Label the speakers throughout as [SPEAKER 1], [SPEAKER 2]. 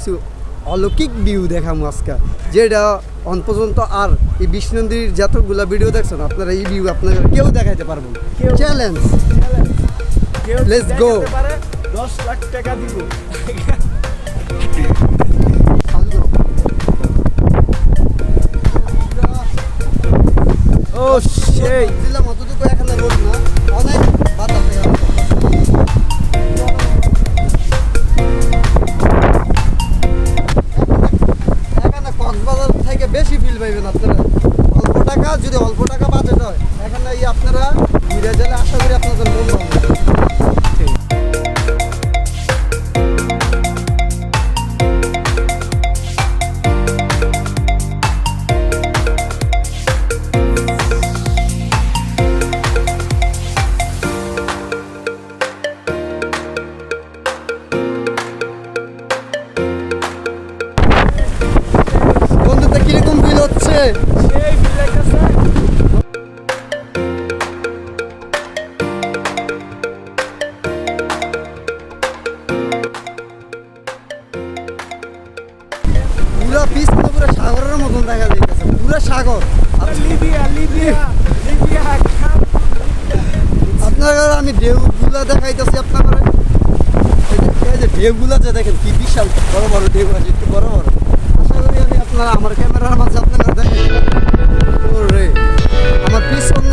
[SPEAKER 1] কিছু অলৌকিক ভিউ দেখাবো আজকে, যেটা অন পর্যন্ত আর এই বিষ্ণু নদীর যতগুলা ভিডিও দেখছেন আপনারা এই ভিউ আপনারা কেউ দেখাইতে পারবেন। Challenge, let's go.
[SPEAKER 2] 10 লাখ টাকা দিব। ও সেই
[SPEAKER 1] দিলাম অতটুকু এখানে রোড না, অনেক বাতাস এখানে কক্সবাজার থেকে বেশি ফিল পাইবেন আপনারা। অল্প টাকা, যদি অল্প টাকা বাজেট হয় এখানে আপনারা ঘুরে গেলে আশা করি আপনাদের মন ভালো। বন্ধুটা কিরকম ফিল হচ্ছে?
[SPEAKER 2] সেই ফিল লাগতেছে।
[SPEAKER 1] পুরা পিছনে পুরো সাগরের মতন দেখা যাইতেছে, পুরো সাগর।
[SPEAKER 2] Libya Libya Libya.
[SPEAKER 1] আপনারা আমি ঢেউগুলা দেখাইতেছি আপনারা, এই যে ঢেউগুলা যে দেখেন কি বিশাল বড় বড় ঢেউ আছে, একটু বড় বড়। আশা করি আমি আপনারা আমার ক্যামেরার মাঝে আপনারা দেখেন। ওরে আমার পিছনে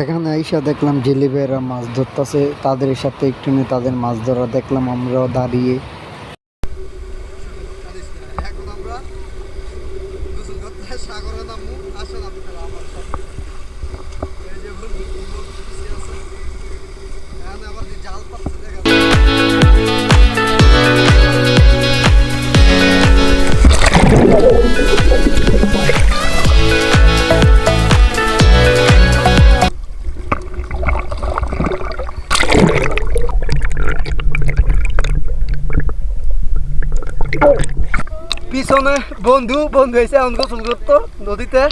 [SPEAKER 1] এখানে আইসা দেখলাম জেলে ভাইয়েরা মাছ ধরতেছে, তাদের সাথে একটু নিয়ে তাদের মাছ ধরা দেখলাম আমরাও দাঁড়িয়ে। এখন আমরা গোসল করতে সাগরে নামবো, আসেন আপনারা আমার সাথে। এই যে এখানে আবার জাল পাচ্ছে দেখা পিছনে বন্ধু এসে এখন গোসল করতো নদীতে।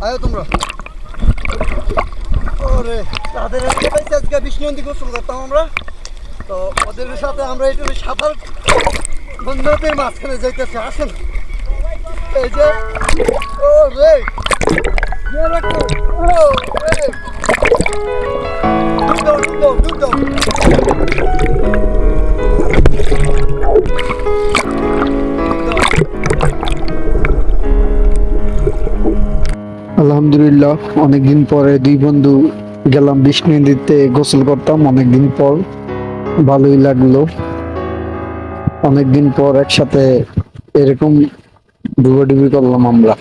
[SPEAKER 1] আয়ো তোমরা। ওরে তাদের আজকে বিষ্ণু নদী গোসল করতাম আমরা, তো ওদের সাথে আমরা একটু সাঁতার নদীর মাঝখানে যাইতেছি। আসেন এই যে ও রে আলহামদুলিল্লাহ অনেকদিন পরে দুই বন্ধু
[SPEAKER 3] গেলাম বিষ্ণু নদীতে গোসল করতাম অনেকদিন পর, ভালোই লাগলো। অনেকদিন পর একসাথে এরকম ডুবাডুবি করলাম আমরা।